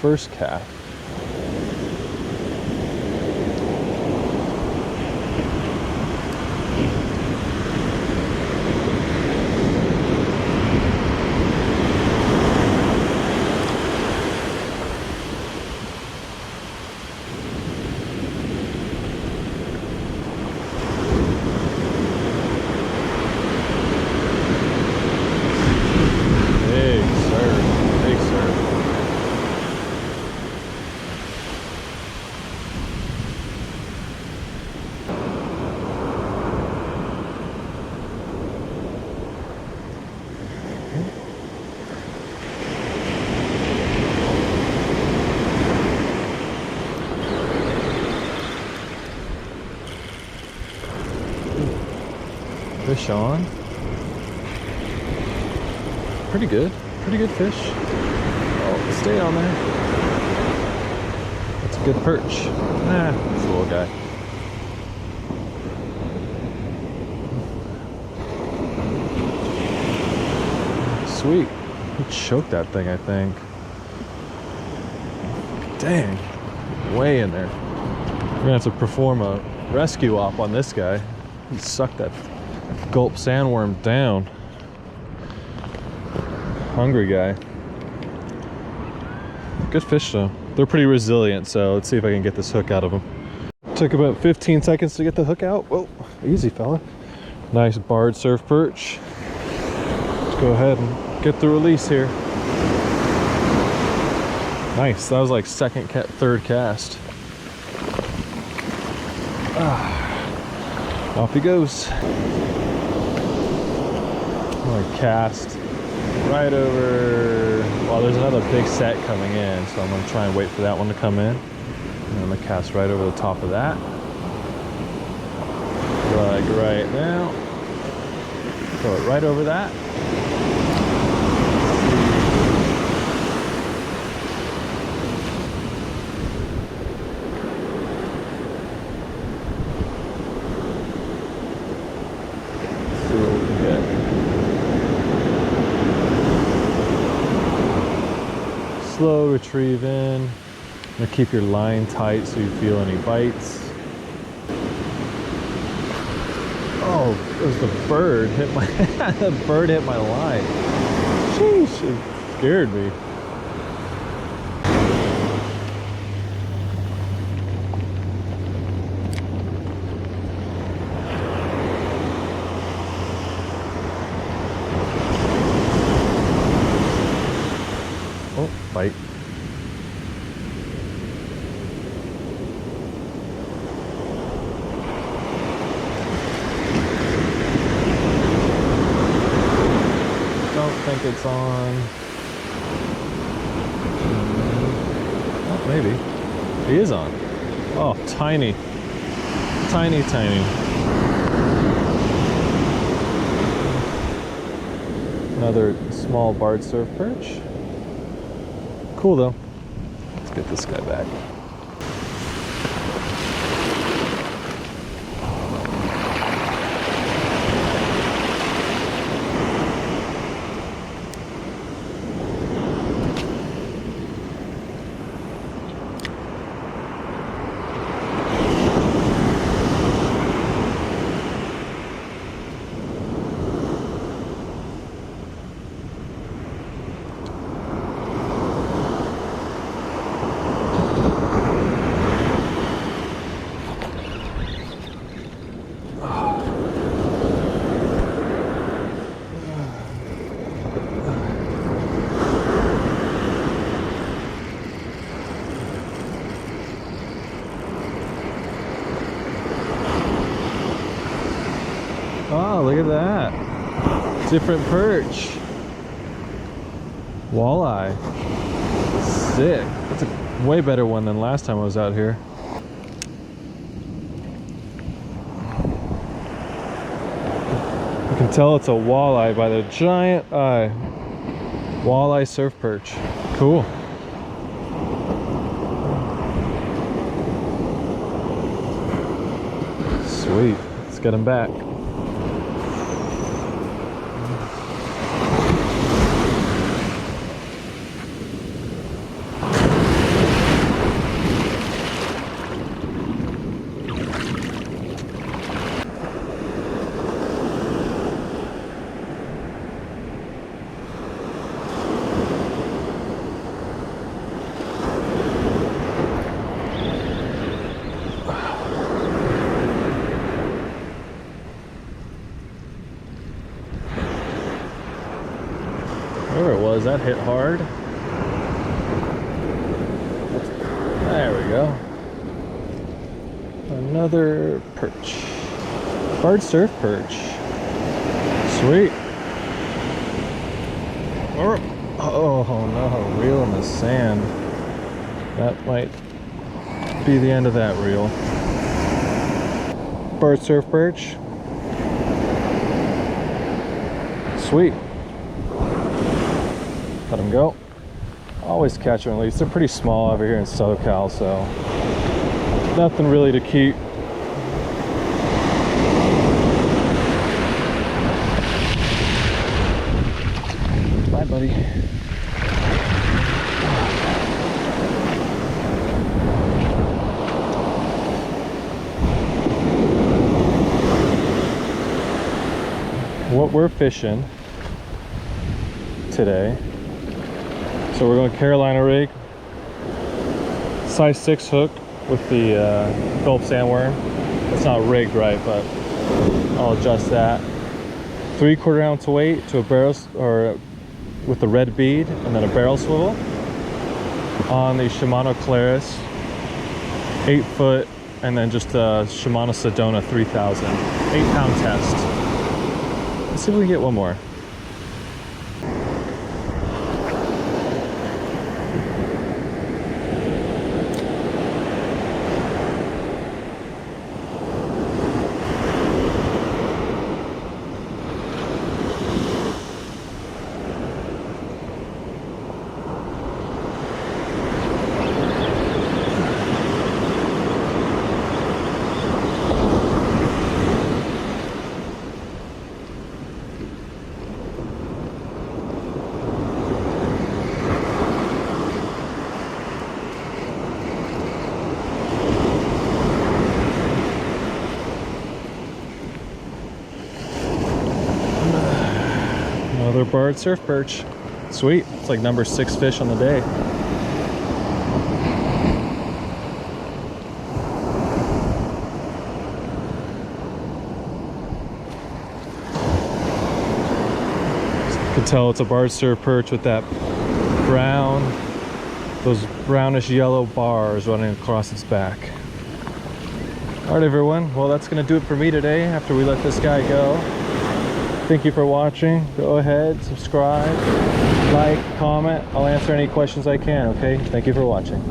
first cast. Fish on. Pretty good fish. Oh, stay on there. That's a good perch. Nah, it's a little guy. Sweet. He choked that thing, I think. Dang. Way in there. We're gonna have to perform a rescue op on this guy. He sucked that gulp sandworm down. Hungry guy. Good fish though. They're pretty resilient, so let's see if I can get this hook out of them. Took about 15 seconds to get the hook out. Whoa, easy fella. Nice barred surf perch. Let's go ahead and get the release here. Nice, that was like third cast. Off he goes. I'm gonna cast right over, well, there's another big set coming in, so I'm gonna try and wait for that one to come in. And I'm gonna cast right over the top of that. Like right now. Throw it right over that. Slow retrieve in. Now keep your line tight so you feel any bites. Oh, it was the bird hit my the bird hit my line. Sheesh, it scared me. Oh, bite. Don't think it's on. Oh, maybe. He is on. Oh, tiny. Tiny, tiny. Another small barred surf perch. Cool though. Let's get this guy back. Oh, look at that. Different perch. Walleye. Sick. That's a way better one than last time I was out here. You can tell it's a walleye by the giant eye. Walleye surf perch. Cool. Sweet. Let's get him back. was. That hit hard. There we go. Another perch. Barred surf perch. Sweet. Oh no, reel in the sand. That might be the end of that reel. Barred surf perch. Sweet. Let them go. Always catch them and release. They're pretty small over here in SoCal, so nothing really to keep. Bye, buddy. What we're fishing today, so we're going Carolina rig, size 6 hook with the Phillips sandworm. It's not rigged right, but I'll adjust that. 3/4 ounce weight to a barrel, or with the red bead, and then a barrel swivel on the Shimano Claris 8 foot, and then just a Shimano Sedona 3000 8-pound test. Let's see if we can get one more. Another barred surf perch. Sweet. It's like number 6 fish on the day. You can tell it's a barred surf perch with that brown, those brownish yellow bars running across its back. All right, everyone. Well, that's going to do it for me today after we let this guy go. Thank you for watching. Go ahead, subscribe, like, comment. I'll answer any questions I can, okay? Thank you for watching.